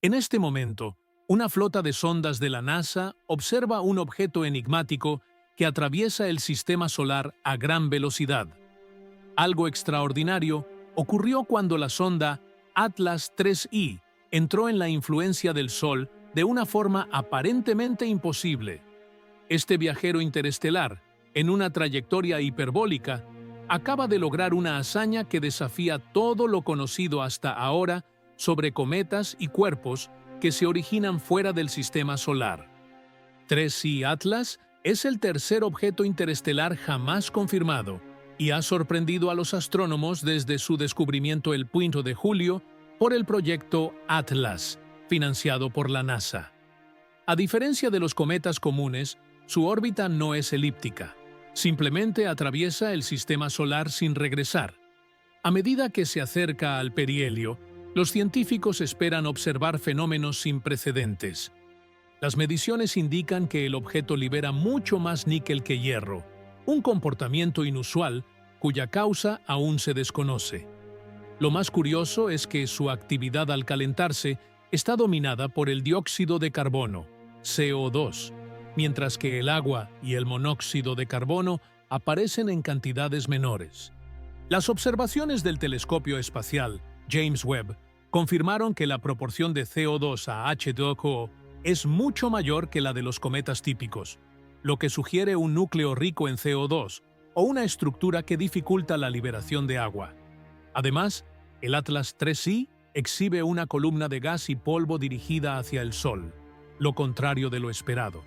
En este momento, una flota de sondas de la NASA observa un objeto enigmático que atraviesa el sistema solar a gran velocidad. Algo extraordinario ocurrió cuando la sonda Atlas 3I entró en la influencia del Sol de una forma aparentemente imposible. Este viajero interestelar, en una trayectoria hiperbólica, acaba de lograr una hazaña que desafía todo lo conocido hasta ahora sobre cometas y cuerpos que se originan fuera del sistema solar. 3I Atlas es el tercer objeto interestelar jamás confirmado y ha sorprendido a los astrónomos desde su descubrimiento el 1 de julio por el proyecto Atlas, financiado por la NASA. A diferencia de los cometas comunes, su órbita no es elíptica. Simplemente atraviesa el sistema solar sin regresar. A medida que se acerca al perihelio, los científicos esperan observar fenómenos sin precedentes. Las mediciones indican que el objeto libera mucho más níquel que hierro, un comportamiento inusual cuya causa aún se desconoce. Lo más curioso es que su actividad al calentarse está dominada por el dióxido de carbono, CO2, mientras que el agua y el monóxido de carbono aparecen en cantidades menores. Las observaciones del telescopio espacial James Webb confirmaron que la proporción de CO2 a H2O es mucho mayor que la de los cometas típicos, lo que sugiere un núcleo rico en CO2 o una estructura que dificulta la liberación de agua. Además, el Atlas 3I exhibe una columna de gas y polvo dirigida hacia el Sol, lo contrario de lo esperado.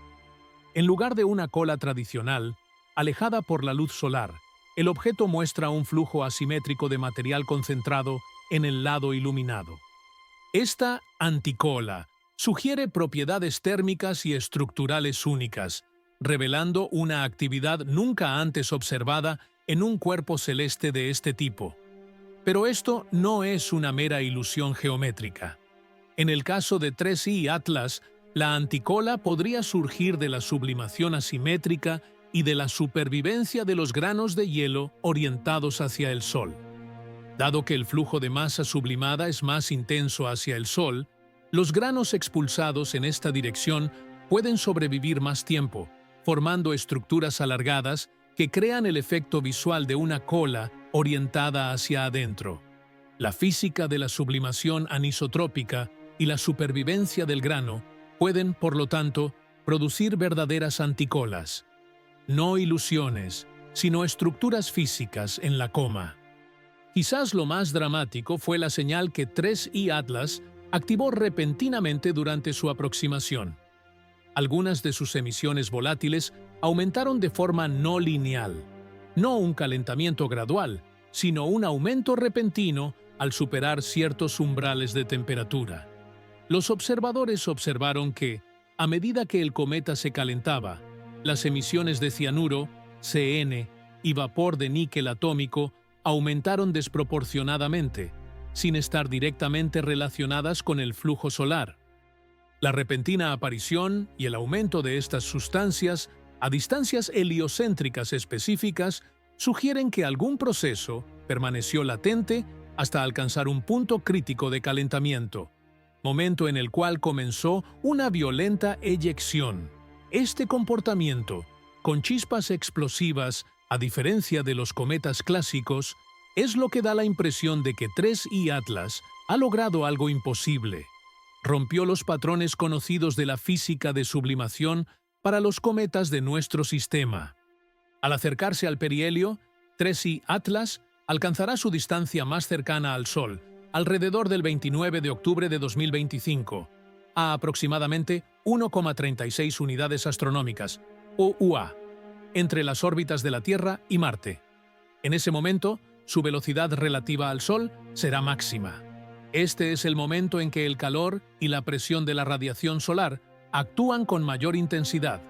En lugar de una cola tradicional, alejada por la luz solar, el objeto muestra un flujo asimétrico de material concentrado en el lado iluminado. Esta anticola sugiere propiedades térmicas y estructurales únicas, revelando una actividad nunca antes observada en un cuerpo celeste de este tipo. Pero esto no es una mera ilusión geométrica. En el caso de 3I Atlas, la anticola podría surgir de la sublimación asimétrica y de la supervivencia de los granos de hielo orientados hacia el Sol. Dado que el flujo de masa sublimada es más intenso hacia el Sol, los granos expulsados en esta dirección pueden sobrevivir más tiempo, formando estructuras alargadas que crean el efecto visual de una cola orientada hacia adentro. La física de la sublimación anisotrópica y la supervivencia del grano pueden, por lo tanto, producir verdaderas anticolas. No ilusiones, sino estructuras físicas en la coma. Quizás lo más dramático fue la señal que 3I Atlas activó repentinamente durante su aproximación. Algunas de sus emisiones volátiles aumentaron de forma no lineal. No un calentamiento gradual, sino un aumento repentino al superar ciertos umbrales de temperatura. Los observadores observaron que, a medida que el cometa se calentaba, las emisiones de cianuro, CN, y vapor de níquel atómico aumentaron desproporcionadamente, sin estar directamente relacionadas con el flujo solar. La repentina aparición y el aumento de estas sustancias a distancias heliocéntricas específicas sugieren que algún proceso permaneció latente hasta alcanzar un punto crítico de calentamiento, momento en el cual comenzó una violenta eyección. Este comportamiento, con chispas explosivas, a diferencia de los cometas clásicos, es lo que da la impresión de que 3I Atlas ha logrado algo imposible. Rompió los patrones conocidos de la física de sublimación para los cometas de nuestro sistema. Al acercarse al perihelio, 3I Atlas alcanzará su distancia más cercana al Sol, alrededor del 29 de octubre de 2025, a aproximadamente 1,36 unidades astronómicas, o UA, entre las órbitas de la Tierra y Marte. En ese momento, su velocidad relativa al Sol será máxima. Este es el momento en que el calor y la presión de la radiación solar actúan con mayor intensidad,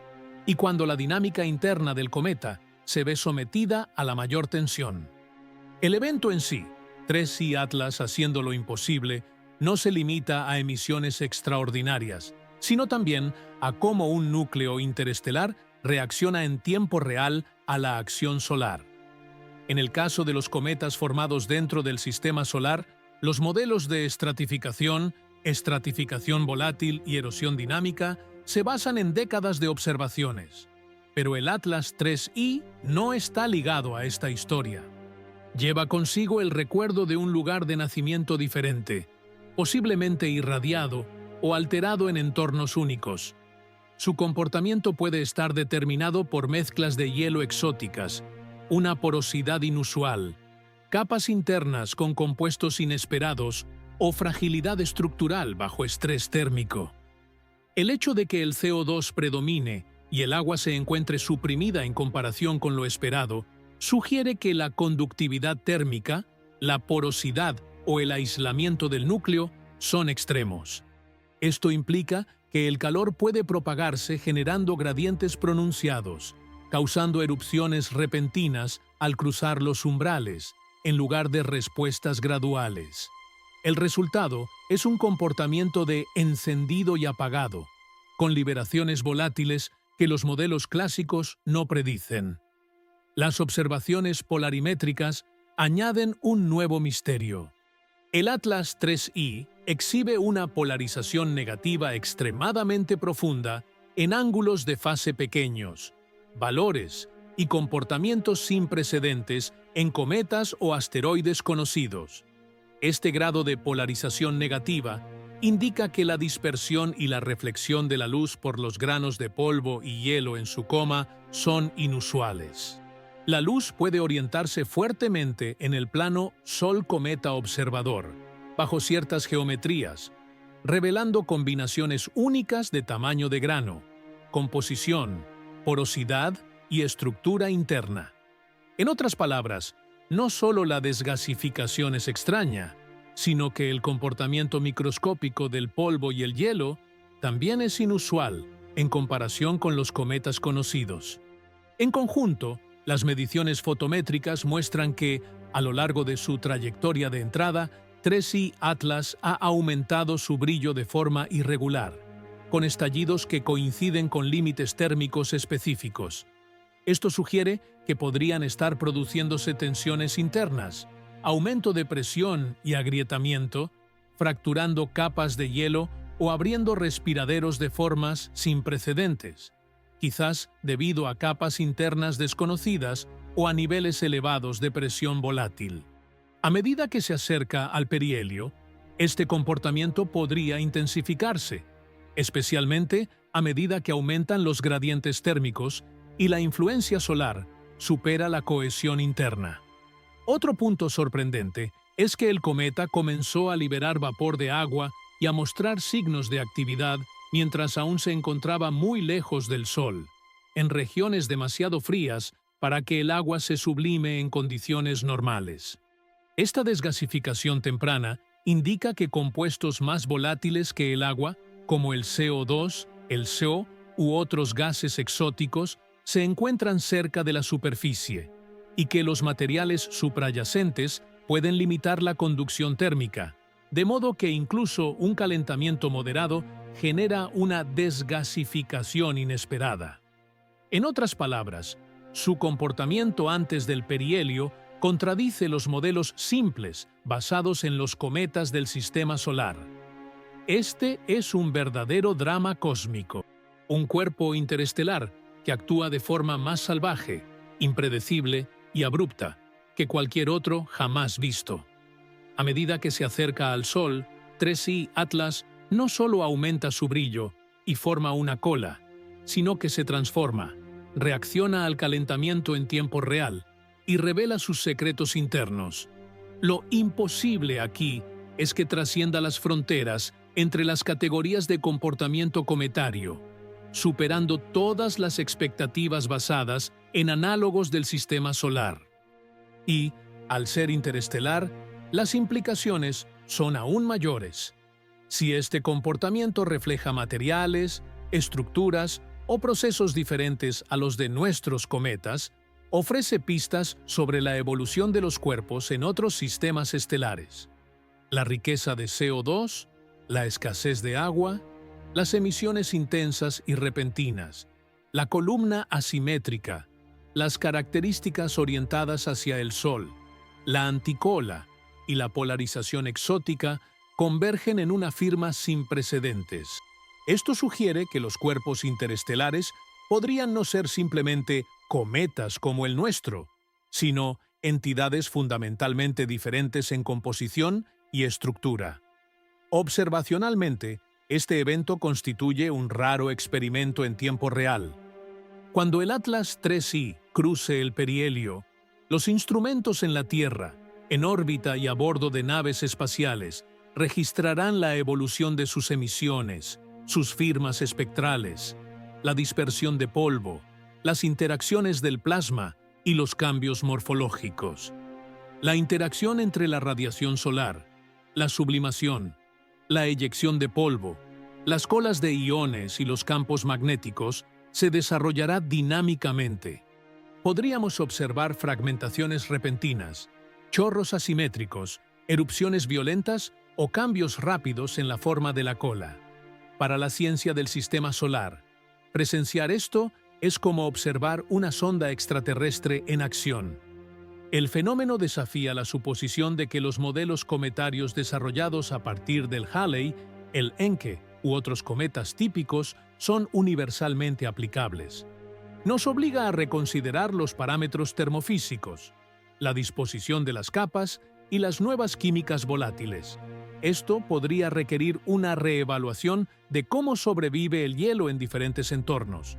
y cuando la dinámica interna del cometa se ve sometida a la mayor tensión. El evento en sí, 3I Atlas haciendo lo imposible, no se limita a emisiones extraordinarias, sino también a cómo un núcleo interestelar reacciona en tiempo real a la acción solar. En el caso de los cometas formados dentro del sistema solar, los modelos de estratificación estratificación volátil y erosión dinámica se basan en décadas de observaciones. Pero el Atlas 3I no está ligado a esta historia. Lleva consigo el recuerdo de un lugar de nacimiento diferente, posiblemente irradiado o alterado en entornos únicos. Su comportamiento puede estar determinado por mezclas de hielo exóticas, una porosidad inusual, capas internas con compuestos inesperados o fragilidad estructural bajo estrés térmico. El hecho de que el CO2 predomine y el agua se encuentre suprimida en comparación con lo esperado sugiere que la conductividad térmica, la porosidad o el aislamiento del núcleo son extremos. Esto implica que el calor puede propagarse generando gradientes pronunciados, causando erupciones repentinas al cruzar los umbrales, en lugar de respuestas graduales. El resultado es un comportamiento de encendido y apagado, con liberaciones volátiles que los modelos clásicos no predicen. Las observaciones polarimétricas añaden un nuevo misterio. El Atlas 3I exhibe una polarización negativa extremadamente profunda en ángulos de fase pequeños, valores y comportamientos sin precedentes en cometas o asteroides conocidos. Este grado de polarización negativa indica que la dispersión y la reflexión de la luz por los granos de polvo y hielo en su coma son inusuales. La luz puede orientarse fuertemente en el plano Sol-cometa observador, bajo ciertas geometrías, revelando combinaciones únicas de tamaño de grano, composición, porosidad y estructura interna. En otras palabras, no solo la desgasificación es extraña, sino que el comportamiento microscópico del polvo y el hielo también es inusual en comparación con los cometas conocidos. En conjunto, las mediciones fotométricas muestran que, a lo largo de su trayectoria de entrada, 3I Atlas ha aumentado su brillo de forma irregular, con estallidos que coinciden con límites térmicos específicos. Esto sugiere que podrían estar produciéndose tensiones internas, aumento de presión y agrietamiento, fracturando capas de hielo o abriendo respiraderos de formas sin precedentes, quizás debido a capas internas desconocidas o a niveles elevados de presión volátil. A medida que se acerca al perihelio, este comportamiento podría intensificarse, especialmente a medida que aumentan los gradientes térmicos y la influencia solar supera la cohesión interna. Otro punto sorprendente es que el cometa comenzó a liberar vapor de agua y a mostrar signos de actividad mientras aún se encontraba muy lejos del Sol, en regiones demasiado frías para que el agua se sublime en condiciones normales. Esta desgasificación temprana indica que compuestos más volátiles que el agua, como el CO2, el CO u otros gases exóticos, se encuentran cerca de la superficie, y que los materiales suprayacentes pueden limitar la conducción térmica, de modo que incluso un calentamiento moderado genera una desgasificación inesperada. En otras palabras, su comportamiento antes del perihelio contradice los modelos simples basados en los cometas del sistema solar. Este es un verdadero drama cósmico, un cuerpo interestelar que actúa de forma más salvaje, impredecible y abrupta que cualquier otro jamás visto. A medida que se acerca al Sol, 3I Atlas no solo aumenta su brillo y forma una cola, sino que se transforma, reacciona al calentamiento en tiempo real y revela sus secretos internos. Lo imposible aquí es que trascienda las fronteras entre las categorías de comportamiento cometario, superando todas las expectativas basadas en análogos del sistema solar. Y, al ser interestelar, las implicaciones son aún mayores. Si este comportamiento refleja materiales, estructuras o procesos diferentes a los de nuestros cometas, ofrece pistas sobre la evolución de los cuerpos en otros sistemas estelares. La riqueza de CO2, la escasez de agua, las emisiones intensas y repentinas, la columna asimétrica, las características orientadas hacia el Sol, la anticola y la polarización exótica convergen en una firma sin precedentes. Esto sugiere que los cuerpos interestelares podrían no ser simplemente cometas como el nuestro, sino entidades fundamentalmente diferentes en composición y estructura. Observacionalmente, este evento constituye un raro experimento en tiempo real. Cuando el Atlas 3I cruce el perihelio, los instrumentos en la Tierra, en órbita y a bordo de naves espaciales, registrarán la evolución de sus emisiones, sus firmas espectrales, la dispersión de polvo, las interacciones del plasma y los cambios morfológicos. La interacción entre la radiación solar, la sublimación, la eyección de polvo, las colas de iones y los campos magnéticos se desarrollará dinámicamente. Podríamos observar fragmentaciones repentinas, chorros asimétricos, erupciones violentas o cambios rápidos en la forma de la cola. Para la ciencia del sistema solar, presenciar esto es como observar una sonda extraterrestre en acción. El fenómeno desafía la suposición de que los modelos cometarios desarrollados a partir del Halley, el Encke u otros cometas típicos son universalmente aplicables. Nos obliga a reconsiderar los parámetros termofísicos, la disposición de las capas y las nuevas químicas volátiles. Esto podría requerir una reevaluación de cómo sobrevive el hielo en diferentes entornos,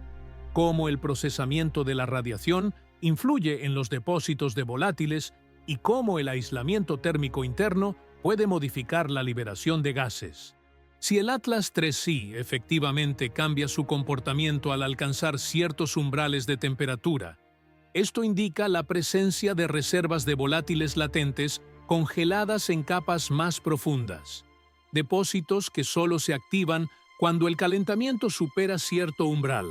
cómo el procesamiento de la radiación influye en los depósitos de volátiles y cómo el aislamiento térmico interno puede modificar la liberación de gases. Si el Atlas 3I efectivamente cambia su comportamiento al alcanzar ciertos umbrales de temperatura, esto indica la presencia de reservas de volátiles latentes congeladas en capas más profundas, depósitos que solo se activan cuando el calentamiento supera cierto umbral.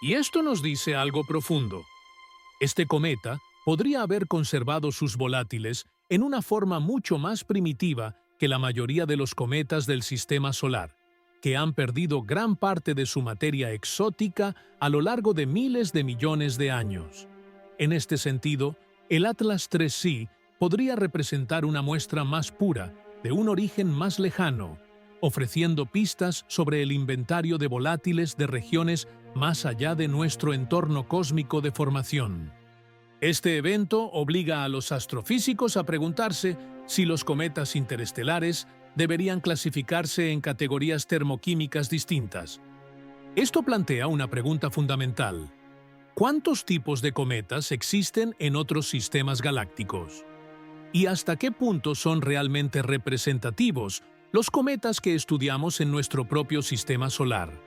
Y esto nos dice algo profundo. Este cometa podría haber conservado sus volátiles en una forma mucho más primitiva que la mayoría de los cometas del sistema solar, que han perdido gran parte de su materia exótica a lo largo de miles de millones de años. En este sentido, el Atlas 3I podría representar una muestra más pura, de un origen más lejano, ofreciendo pistas sobre el inventario de volátiles de regiones más allá de nuestro entorno cósmico de formación. Este evento obliga a los astrofísicos a preguntarse si los cometas interestelares deberían clasificarse en categorías termoquímicas distintas. Esto plantea una pregunta fundamental. ¿Cuántos tipos de cometas existen en otros sistemas galácticos? ¿Y hasta qué punto son realmente representativos los cometas que estudiamos en nuestro propio sistema solar?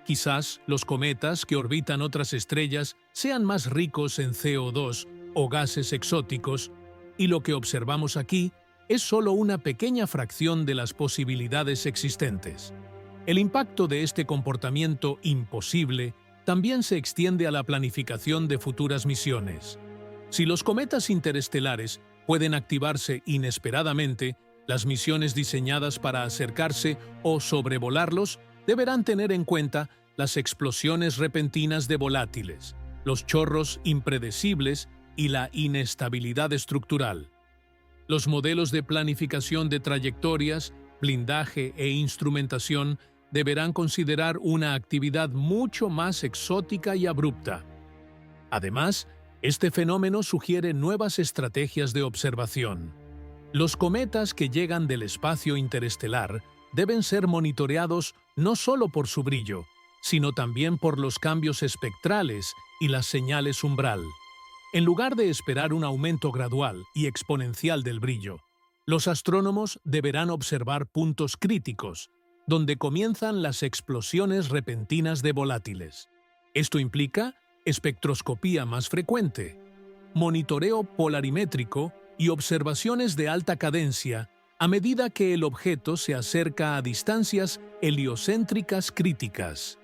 Quizás los cometas que orbitan otras estrellas sean más ricos en CO2 o gases exóticos, y lo que observamos aquí es solo una pequeña fracción de las posibilidades existentes. El impacto de este comportamiento imposible también se extiende a la planificación de futuras misiones. Si los cometas interestelares pueden activarse inesperadamente, las misiones diseñadas para acercarse o sobrevolarlos deberán tener en cuenta las explosiones repentinas de volátiles, los chorros impredecibles y la inestabilidad estructural. Los modelos de planificación de trayectorias, blindaje e instrumentación deberán considerar una actividad mucho más exótica y abrupta. Además, este fenómeno sugiere nuevas estrategias de observación. Los cometas que llegan del espacio interestelar deben ser monitoreados no solo por su brillo, sino también por los cambios espectrales y las señales umbral. En lugar de esperar un aumento gradual y exponencial del brillo, los astrónomos deberán observar puntos críticos, donde comienzan las explosiones repentinas de volátiles. Esto implica espectroscopía más frecuente, monitoreo polarimétrico y observaciones de alta cadencia a medida que el objeto se acerca a distancias heliocéntricas críticas.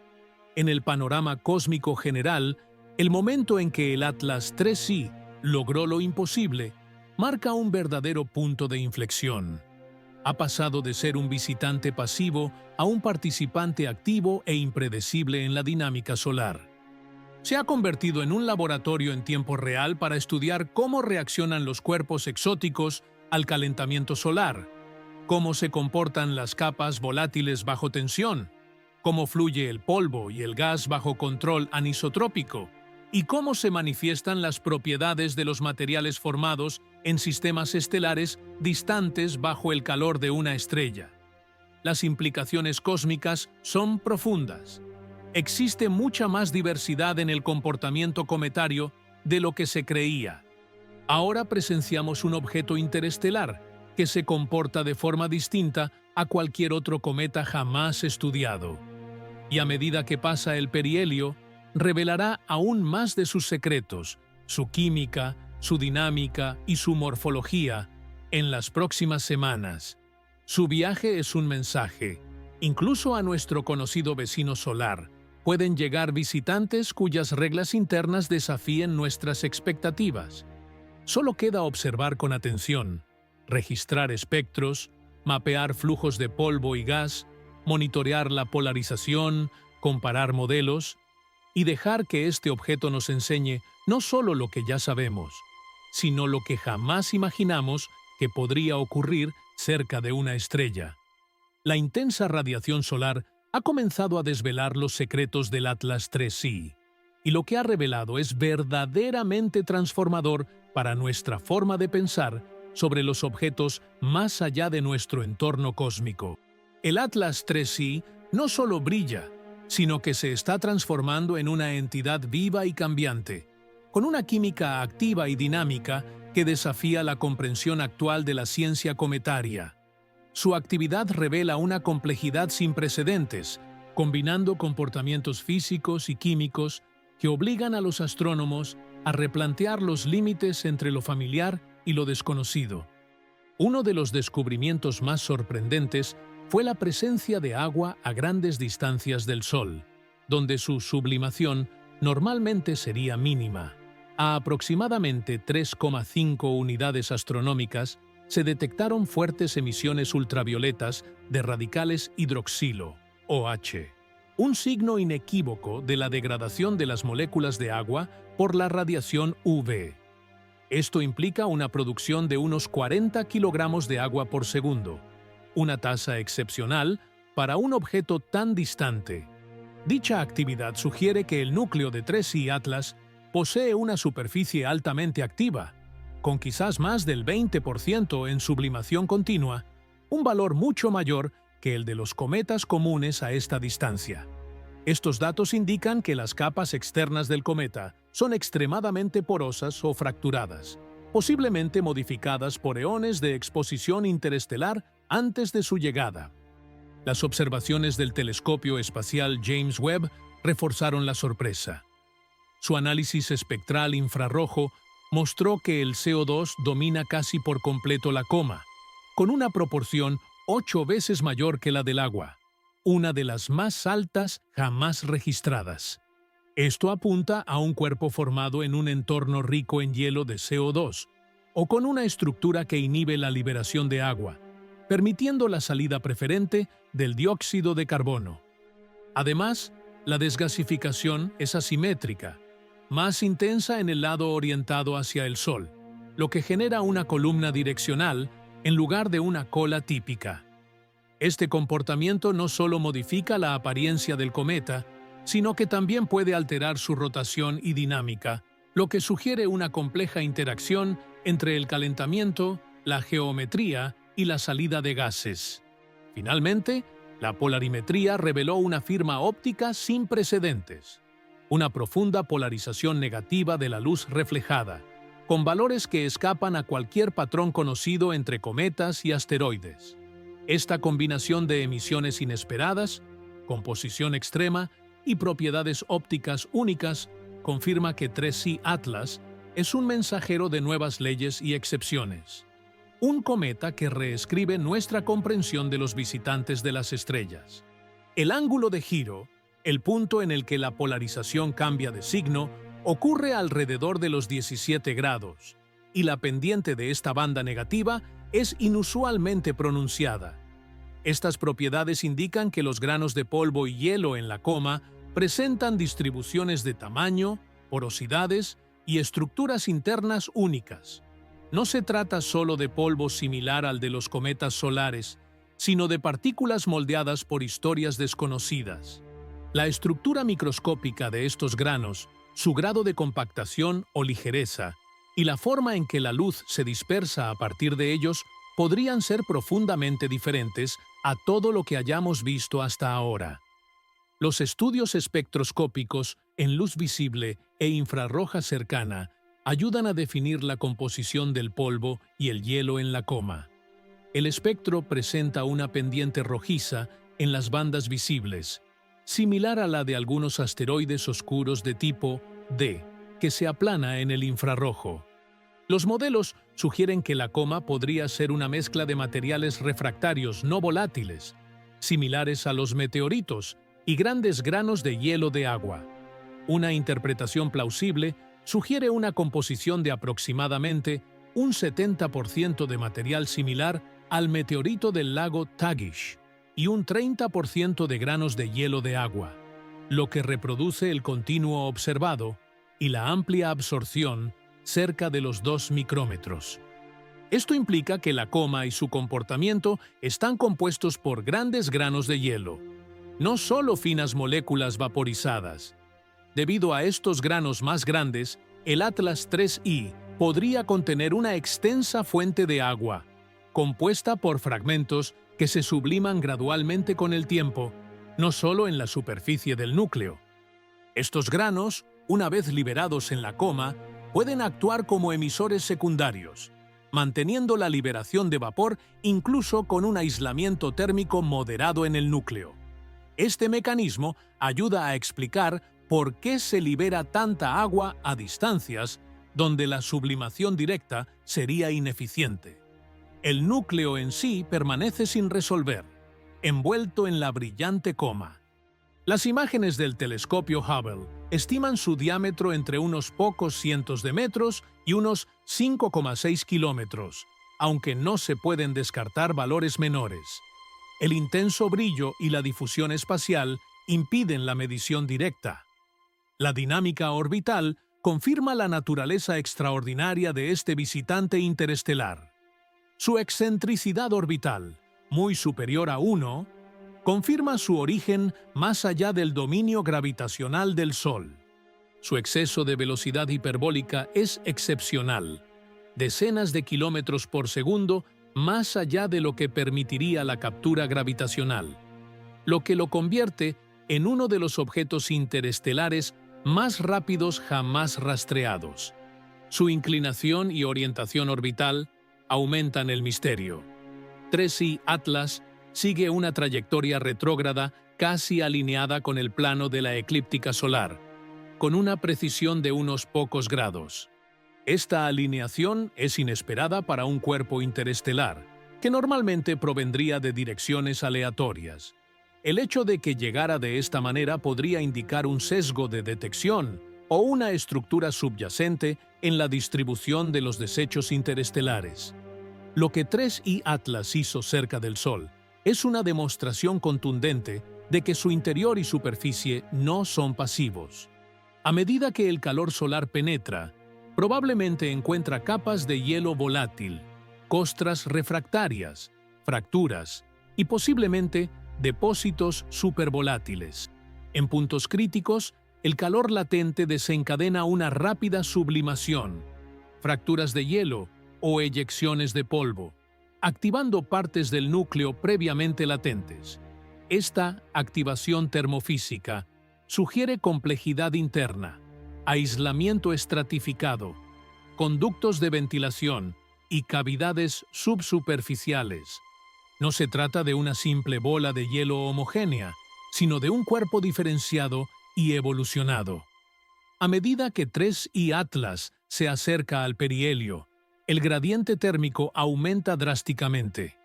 En el panorama cósmico general, el momento en que el Atlas 3I logró lo imposible marca un verdadero punto de inflexión. Ha pasado de ser un visitante pasivo a un participante activo e impredecible en la dinámica solar. Se ha convertido en un laboratorio en tiempo real para estudiar cómo reaccionan los cuerpos exóticos al calentamiento solar, cómo se comportan las capas volátiles bajo tensión, cómo fluye el polvo y el gas bajo control anisotrópico, y cómo se manifiestan las propiedades de los materiales formados en sistemas estelares distantes bajo el calor de una estrella. Las implicaciones cósmicas son profundas. Existe mucha más diversidad en el comportamiento cometario de lo que se creía. Ahora presenciamos un objeto interestelar que se comporta de forma distinta a cualquier otro cometa jamás estudiado. Y a medida que pasa el perihelio, revelará aún más de sus secretos, su química, su dinámica y su morfología en las próximas semanas. Su viaje es un mensaje. Incluso a nuestro conocido vecino solar pueden llegar visitantes cuyas reglas internas desafíen nuestras expectativas. Solo queda observar con atención, registrar espectros, mapear flujos de polvo y gas, monitorear la polarización, comparar modelos y dejar que este objeto nos enseñe no solo lo que ya sabemos, sino lo que jamás imaginamos que podría ocurrir cerca de una estrella. La intensa radiación solar ha comenzado a desvelar los secretos del Atlas 3C, y lo que ha revelado es verdaderamente transformador para nuestra forma de pensar sobre los objetos más allá de nuestro entorno cósmico. El Atlas 3C no solo brilla, sino que se está transformando en una entidad viva y cambiante, con una química activa y dinámica que desafía la comprensión actual de la ciencia cometaria. Su actividad revela una complejidad sin precedentes, combinando comportamientos físicos y químicos que obligan a los astrónomos a replantear los límites entre lo familiar y lo desconocido. Uno de los descubrimientos más sorprendentes fue la presencia de agua a grandes distancias del Sol, donde su sublimación normalmente sería mínima. A aproximadamente 3,5 unidades astronómicas se detectaron fuertes emisiones ultravioletas de radicales hidroxilo, OH, un signo inequívoco de la degradación de las moléculas de agua por la radiación UV. Esto implica una producción de unos 40 kilogramos de agua por segundo, una tasa excepcional para un objeto tan distante. Dicha actividad sugiere que el núcleo de 3I Atlas posee una superficie altamente activa, con quizás más del 20% en sublimación continua, un valor mucho mayor que el de los cometas comunes a esta distancia. Estos datos indican que las capas externas del cometa son extremadamente porosas o fracturadas, posiblemente modificadas por eones de exposición interestelar antes de su llegada. Las observaciones del telescopio espacial James Webb reforzaron la sorpresa. Su análisis espectral infrarrojo mostró que el CO2 domina casi por completo la coma, con una proporción 8 veces mayor que la del agua, una de las más altas jamás registradas. Esto apunta a un cuerpo formado en un entorno rico en hielo de CO2, o con una estructura que inhibe la liberación de agua, permitiendo la salida preferente del dióxido de carbono. Además, la desgasificación es asimétrica, más intensa en el lado orientado hacia el Sol, lo que genera una columna direccional en lugar de una cola típica. Este comportamiento no solo modifica la apariencia del cometa, sino que también puede alterar su rotación y dinámica, lo que sugiere una compleja interacción entre el calentamiento, la geometría y la salida de gases. Finalmente, la polarimetría reveló una firma óptica sin precedentes, una profunda polarización negativa de la luz reflejada, con valores que escapan a cualquier patrón conocido entre cometas y asteroides. Esta combinación de emisiones inesperadas, composición extrema y propiedades ópticas únicas confirma que 3C Atlas es un mensajero de nuevas leyes y excepciones. Un cometa que reescribe nuestra comprensión de los visitantes de las estrellas. El ángulo de giro, el punto en el que la polarización cambia de signo, ocurre alrededor de los 17 grados, y la pendiente de esta banda negativa es inusualmente pronunciada. Estas propiedades indican que los granos de polvo y hielo en la coma presentan distribuciones de tamaño, porosidades y estructuras internas únicas. No se trata solo de polvo similar al de los cometas solares, sino de partículas moldeadas por historias desconocidas. La estructura microscópica de estos granos, su grado de compactación o ligereza, y la forma en que la luz se dispersa a partir de ellos podrían ser profundamente diferentes a todo lo que hayamos visto hasta ahora. Los estudios espectroscópicos en luz visible e infrarroja cercana ayudan a definir la composición del polvo y el hielo en la coma. El espectro presenta una pendiente rojiza en las bandas visibles, similar a la de algunos asteroides oscuros de tipo D, que se aplana en el infrarrojo. Los modelos sugieren que la coma podría ser una mezcla de materiales refractarios no volátiles, similares a los meteoritos, y grandes granos de hielo de agua. Una interpretación plausible sugiere una composición de aproximadamente un 70% de material similar al meteorito del lago Tagish y un 30% de granos de hielo de agua, lo que reproduce el continuo observado y la amplia absorción cerca de los 2 micrómetros. Esto implica que la coma y su comportamiento están compuestos por grandes granos de hielo, no solo finas moléculas vaporizadas. Debido a estos granos más grandes, el Atlas 3I podría contener una extensa fuente de agua, compuesta por fragmentos que se subliman gradualmente con el tiempo, no solo en la superficie del núcleo. Estos granos, una vez liberados en la coma, pueden actuar como emisores secundarios, manteniendo la liberación de vapor incluso con un aislamiento térmico moderado en el núcleo. Este mecanismo ayuda a explicar por qué se libera tanta agua a distancias donde la sublimación directa sería ineficiente. El núcleo en sí permanece sin resolver, envuelto en la brillante coma. Las imágenes del telescopio Hubble estiman su diámetro entre unos pocos cientos de metros y unos 5,6 kilómetros, aunque no se pueden descartar valores menores. El intenso brillo y la difusión espacial impiden la medición directa. La dinámica orbital confirma la naturaleza extraordinaria de este visitante interestelar. Su excentricidad orbital, muy superior a 1, confirma su origen más allá del dominio gravitacional del Sol. Su exceso de velocidad hiperbólica es excepcional, decenas de kilómetros por segundo más allá de lo que permitiría la captura gravitacional, lo que lo convierte en uno de los objetos interestelares más rápidos jamás rastreados. Su inclinación y orientación orbital aumentan el misterio. 3I Atlas sigue una trayectoria retrógrada casi alineada con el plano de la eclíptica solar, con una precisión de unos pocos grados. Esta alineación es inesperada para un cuerpo interestelar, que normalmente provendría de direcciones aleatorias. El hecho de que llegara de esta manera podría indicar un sesgo de detección o una estructura subyacente en la distribución de los desechos interestelares. Lo que 3I Atlas hizo cerca del Sol es una demostración contundente de que su interior y superficie no son pasivos. A medida que el calor solar penetra, probablemente encuentra capas de hielo volátil, costras refractarias, fracturas y posiblemente depósitos supervolátiles. En puntos críticos, el calor latente desencadena una rápida sublimación, fracturas de hielo o eyecciones de polvo, activando partes del núcleo previamente latentes. Esta activación termofísica sugiere complejidad interna, aislamiento estratificado, conductos de ventilación y cavidades subsuperficiales. No se trata de una simple bola de hielo homogénea, sino de un cuerpo diferenciado y evolucionado. A medida que 3I Atlas se acerca al perihelio, el gradiente térmico aumenta drásticamente.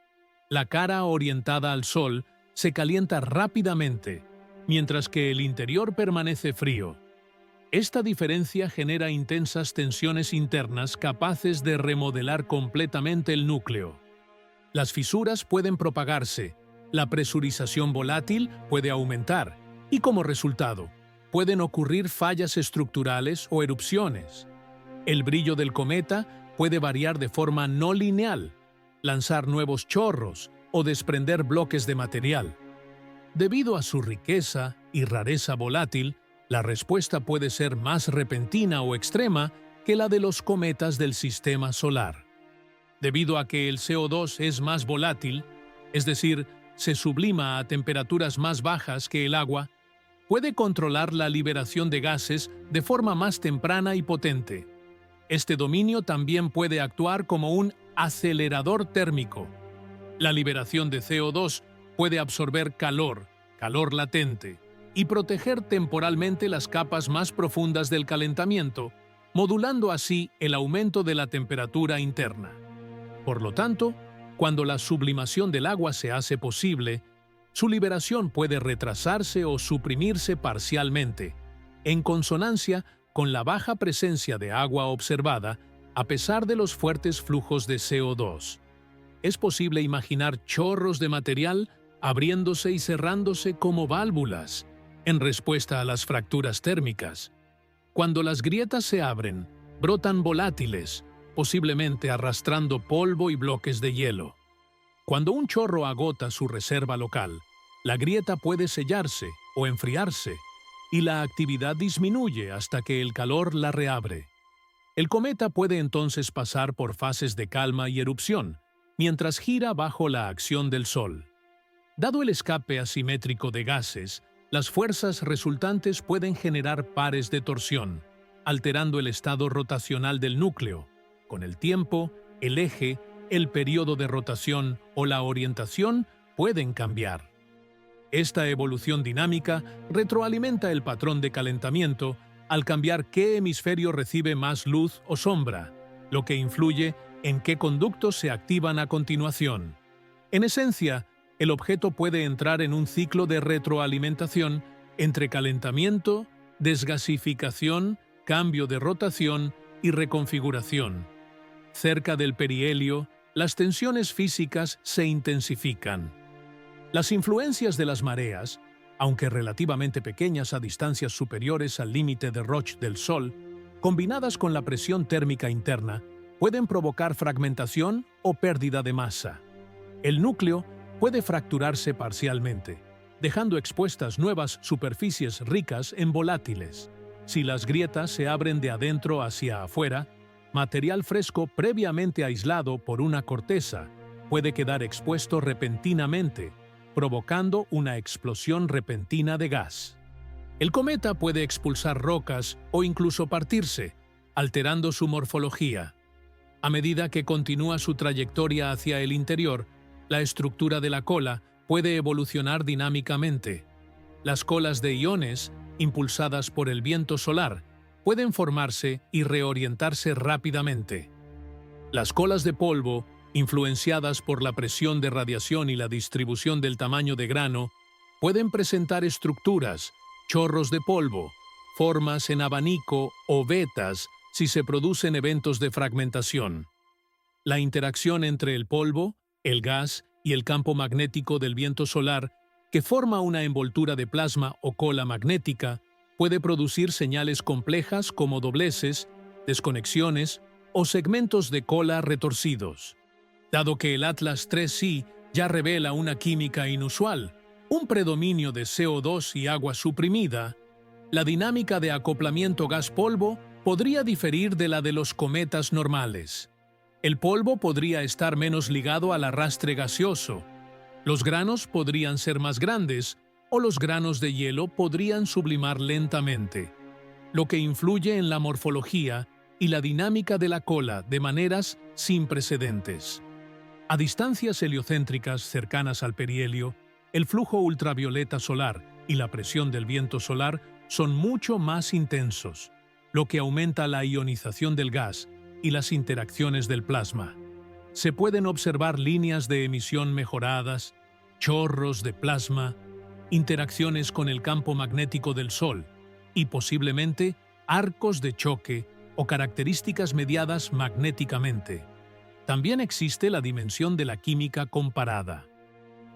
La cara orientada al Sol se calienta rápidamente, mientras que el interior permanece frío. Esta diferencia genera intensas tensiones internas capaces de remodelar completamente el núcleo. Las fisuras pueden propagarse, la presurización volátil puede aumentar y, como resultado, pueden ocurrir fallas estructurales o erupciones. El brillo del cometa puede variar de forma no lineal, lanzar nuevos chorros o desprender bloques de material. Debido a su riqueza y rareza volátil, la respuesta puede ser más repentina o extrema que la de los cometas del sistema solar. Debido a que el CO2 es más volátil, es decir, se sublima a temperaturas más bajas que el agua, puede controlar la liberación de gases de forma más temprana y potente. Este dominio también puede actuar como un acelerador térmico. La liberación de CO2 puede absorber calor latente, y proteger temporalmente las capas más profundas del calentamiento, modulando así el aumento de la temperatura interna. Por lo tanto, cuando la sublimación del agua se hace posible, su liberación puede retrasarse o suprimirse parcialmente, en consonancia con la baja presencia de agua observada a pesar de los fuertes flujos de CO2. Es posible imaginar chorros de material abriéndose y cerrándose como válvulas, en respuesta a las fracturas térmicas. Cuando las grietas se abren, brotan volátiles, posiblemente arrastrando polvo y bloques de hielo. Cuando un chorro agota su reserva local, la grieta puede sellarse o enfriarse, y la actividad disminuye hasta que el calor la reabre. El cometa puede entonces pasar por fases de calma y erupción, mientras gira bajo la acción del Sol. Dado el escape asimétrico de gases, las fuerzas resultantes pueden generar pares de torsión, alterando el estado rotacional del núcleo. Con el tiempo, el eje, el periodo de rotación o la orientación pueden cambiar. Esta evolución dinámica retroalimenta el patrón de calentamiento al cambiar qué hemisferio recibe más luz o sombra, lo que influye en qué conductos se activan a continuación. En esencia, el objeto puede entrar en un ciclo de retroalimentación entre calentamiento, desgasificación, cambio de rotación y reconfiguración. Cerca del perihelio, las tensiones físicas se intensifican. Las influencias de las mareas, aunque relativamente pequeñas a distancias superiores al límite de Roche del Sol, combinadas con la presión térmica interna, pueden provocar fragmentación o pérdida de masa. El núcleo puede fracturarse parcialmente, dejando expuestas nuevas superficies ricas en volátiles. Si las grietas se abren de adentro hacia afuera, material fresco previamente aislado por una corteza puede quedar expuesto repentinamente, provocando una explosión repentina de gas. El cometa puede expulsar rocas o incluso partirse, alterando su morfología. A medida que continúa su trayectoria hacia el interior, la estructura de la cola puede evolucionar dinámicamente. Las colas de iones, impulsadas por el viento solar, pueden formarse y reorientarse rápidamente. Las colas de polvo, influenciadas por la presión de radiación y la distribución del tamaño de grano, pueden presentar estructuras, chorros de polvo, formas en abanico o vetas si se producen eventos de fragmentación. La interacción entre el polvo, el gas y el campo magnético del viento solar, que forma una envoltura de plasma o cola magnética, puede producir señales complejas como dobleces, desconexiones o segmentos de cola retorcidos. Dado que el Atlas 3C ya revela una química inusual, un predominio de CO2 y agua suprimida, la dinámica de acoplamiento gas-polvo podría diferir de la de los cometas normales. El polvo podría estar menos ligado al arrastre gaseoso, los granos podrían ser más grandes o los granos de hielo podrían sublimar lentamente, lo que influye en la morfología y la dinámica de la cola de maneras sin precedentes. A distancias heliocéntricas cercanas al perihelio, el flujo ultravioleta solar y la presión del viento solar son mucho más intensos, lo que aumenta la ionización del gas y las interacciones del plasma. Se pueden observar líneas de emisión mejoradas, chorros de plasma, interacciones con el campo magnético del Sol y posiblemente arcos de choque o características mediadas magnéticamente. También existe la dimensión de la química comparada.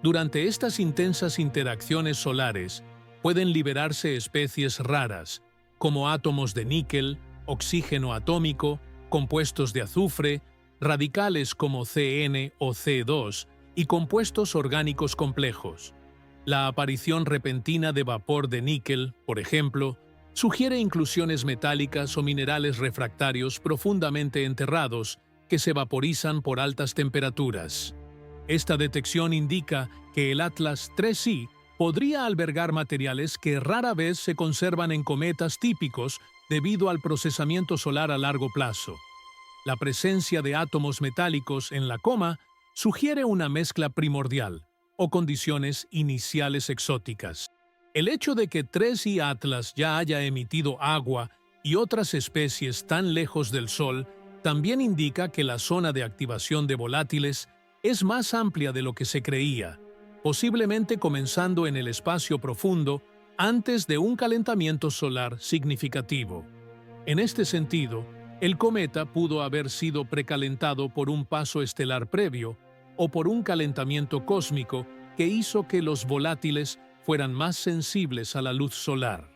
Durante estas intensas interacciones solares pueden liberarse especies raras, como átomos de níquel, oxígeno atómico compuestos de azufre, radicales como CN o C2 y compuestos orgánicos complejos. La aparición repentina de vapor de níquel, por ejemplo, sugiere inclusiones metálicas o minerales refractarios profundamente enterrados que se vaporizan por altas temperaturas. Esta detección indica que el Atlas 3I podría albergar materiales que rara vez se conservan en cometas típicos debido al procesamiento solar a largo plazo. La presencia de átomos metálicos en la coma sugiere una mezcla primordial o condiciones iniciales exóticas. El hecho de que 3I Atlas ya haya emitido agua y otras especies tan lejos del Sol también indica que la zona de activación de volátiles es más amplia de lo que se creía, posiblemente comenzando en el espacio profundo antes de un calentamiento solar significativo. En este sentido, el cometa pudo haber sido precalentado por un paso estelar previo o por un calentamiento cósmico que hizo que los volátiles fueran más sensibles a la luz solar.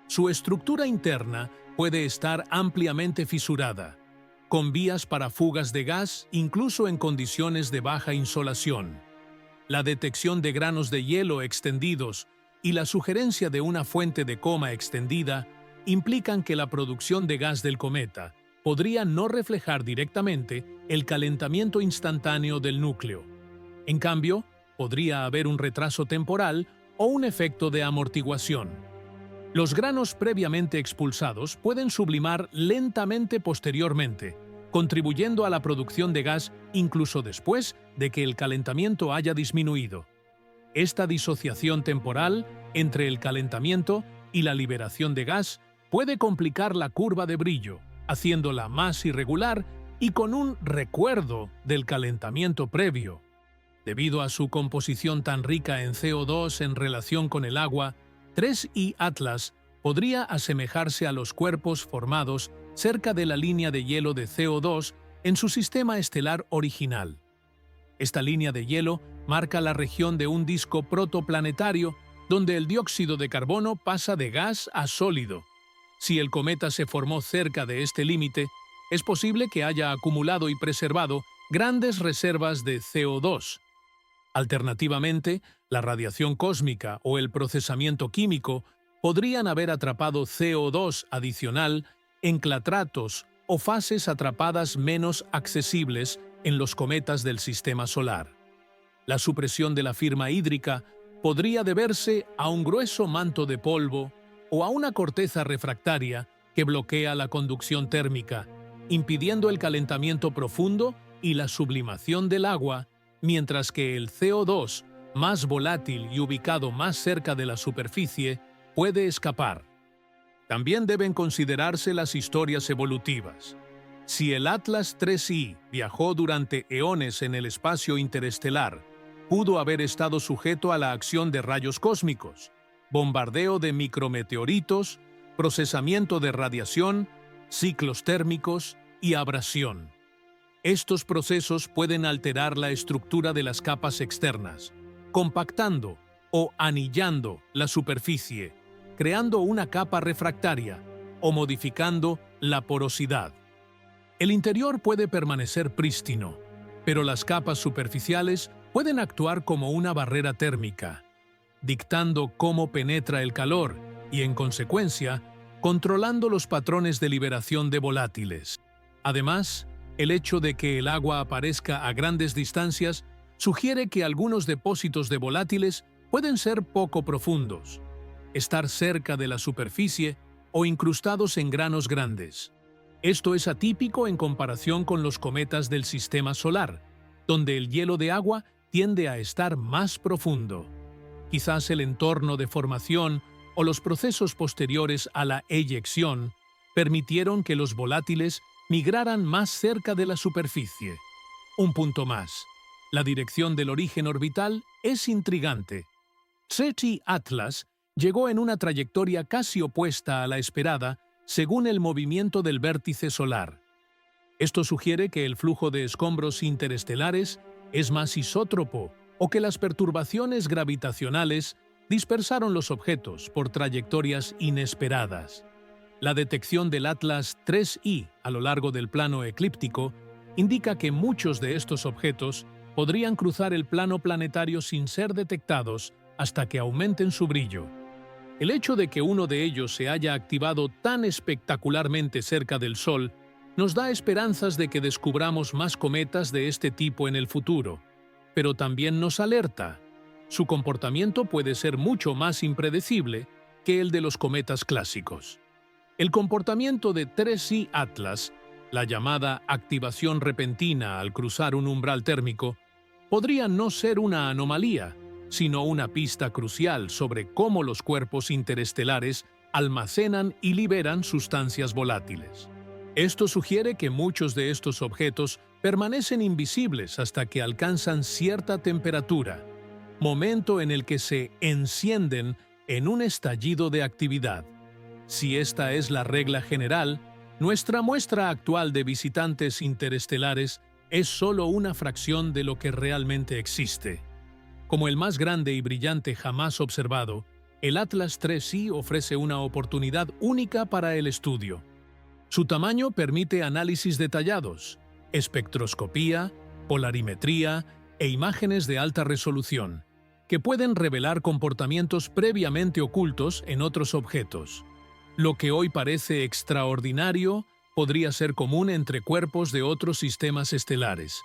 Su estructura interna puede estar ampliamente fisurada, con vías para fugas de gas incluso en condiciones de baja insolación. La detección de granos de hielo extendidos y la sugerencia de una fuente de coma extendida implican que la producción de gas del cometa podría no reflejar directamente el calentamiento instantáneo del núcleo. En cambio, podría haber un retraso temporal o un efecto de amortiguación. Los granos previamente expulsados pueden sublimar lentamente posteriormente, contribuyendo a la producción de gas incluso después de que el calentamiento haya disminuido. Esta disociación temporal entre el calentamiento y la liberación de gas puede complicar la curva de brillo, haciéndola más irregular y con un recuerdo del calentamiento previo. Debido a su composición tan rica en CO2 en relación con el agua, 3I Atlas podría asemejarse a los cuerpos formados cerca de la línea de hielo de CO2 en su sistema estelar original. Esta línea de hielo marca la región de un disco protoplanetario donde el dióxido de carbono pasa de gas a sólido. Si el cometa se formó cerca de este límite, es posible que haya acumulado y preservado grandes reservas de CO2. Alternativamente, la radiación cósmica o el procesamiento químico podrían haber atrapado CO2 adicional en clatratos o fases atrapadas menos accesibles en los cometas del sistema solar. La supresión de la firma hídrica podría deberse a un grueso manto de polvo o a una corteza refractaria que bloquea la conducción térmica, impidiendo el calentamiento profundo y la sublimación del agua, mientras que el CO2, más volátil y ubicado más cerca de la superficie, puede escapar. También deben considerarse las historias evolutivas. Si el Atlas 3I viajó durante eones en el espacio interestelar, pudo haber estado sujeto a la acción de rayos cósmicos, bombardeo de micrometeoritos, procesamiento de radiación, ciclos térmicos y abrasión. Estos procesos pueden alterar la estructura de las capas externas, compactando o anillando la superficie, creando una capa refractaria o modificando la porosidad. El interior puede permanecer prístino, pero las capas superficiales pueden actuar como una barrera térmica, dictando cómo penetra el calor y, en consecuencia, controlando los patrones de liberación de volátiles. Además, el hecho de que el agua aparezca a grandes distancias sugiere que algunos depósitos de volátiles pueden ser poco profundos, estar cerca de la superficie o incrustados en granos grandes. Esto es atípico en comparación con los cometas del sistema solar, donde el hielo de agua tiende a estar más profundo. Quizás el entorno de formación o los procesos posteriores a la eyección permitieron que los volátiles migraran más cerca de la superficie. Un punto más. La dirección del origen orbital es intrigante. 3I Atlas llegó en una trayectoria casi opuesta a la esperada según el movimiento del vértice solar. Esto sugiere que el flujo de escombros interestelares es más isótropo o que las perturbaciones gravitacionales dispersaron los objetos por trayectorias inesperadas. La detección del Atlas 3I a lo largo del plano eclíptico indica que muchos de estos objetos podrían cruzar el plano planetario sin ser detectados hasta que aumenten su brillo. El hecho de que uno de ellos se haya activado tan espectacularmente cerca del Sol nos da esperanzas de que descubramos más cometas de este tipo en el futuro, pero también nos alerta. Su comportamiento puede ser mucho más impredecible que el de los cometas clásicos. El comportamiento de 3I Atlas, la llamada activación repentina al cruzar un umbral térmico, podría no ser una anomalía, sino una pista crucial sobre cómo los cuerpos interestelares almacenan y liberan sustancias volátiles. Esto sugiere que muchos de estos objetos permanecen invisibles hasta que alcanzan cierta temperatura, momento en el que se encienden en un estallido de actividad. Si esta es la regla general, nuestra muestra actual de visitantes interestelares es solo una fracción de lo que realmente existe. Como el más grande y brillante jamás observado, el Atlas 3I ofrece una oportunidad única para el estudio. Su tamaño permite análisis detallados, espectroscopía, polarimetría e imágenes de alta resolución, que pueden revelar comportamientos previamente ocultos en otros objetos. Lo que hoy parece extraordinario podría ser común entre cuerpos de otros sistemas estelares.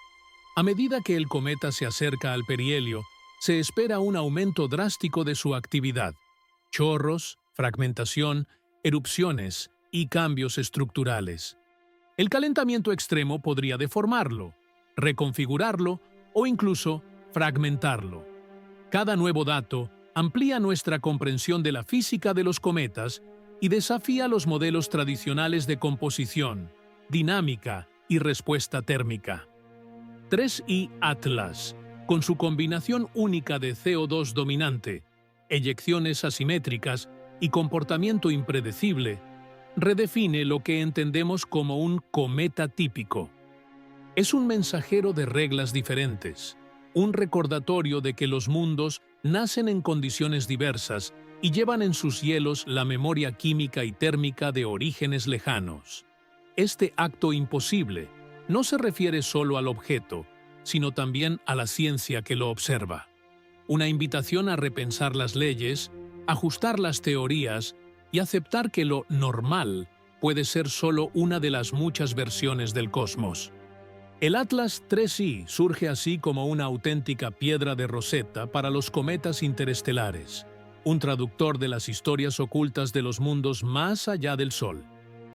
A medida que el cometa se acerca al perihelio, se espera un aumento drástico de su actividad. Chorros, fragmentación, erupciones y cambios estructurales. El calentamiento extremo podría deformarlo, reconfigurarlo o incluso fragmentarlo. Cada nuevo dato amplía nuestra comprensión de la física de los cometas y desafía los modelos tradicionales de composición, dinámica y respuesta térmica. 3I Atlas, con su combinación única de CO2 dominante, eyecciones asimétricas y comportamiento impredecible, redefine lo que entendemos como un cometa típico. Es un mensajero de reglas diferentes, un recordatorio de que los mundos nacen en condiciones diversas y llevan en sus hielos la memoria química y térmica de orígenes lejanos. Este acto imposible no se refiere solo al objeto, sino también a la ciencia que lo observa. Una invitación a repensar las leyes, ajustar las teorías y aceptar que lo normal puede ser solo una de las muchas versiones del cosmos. El Atlas 3I surge así como una auténtica piedra de Rosetta para los cometas interestelares, un traductor de las historias ocultas de los mundos más allá del Sol.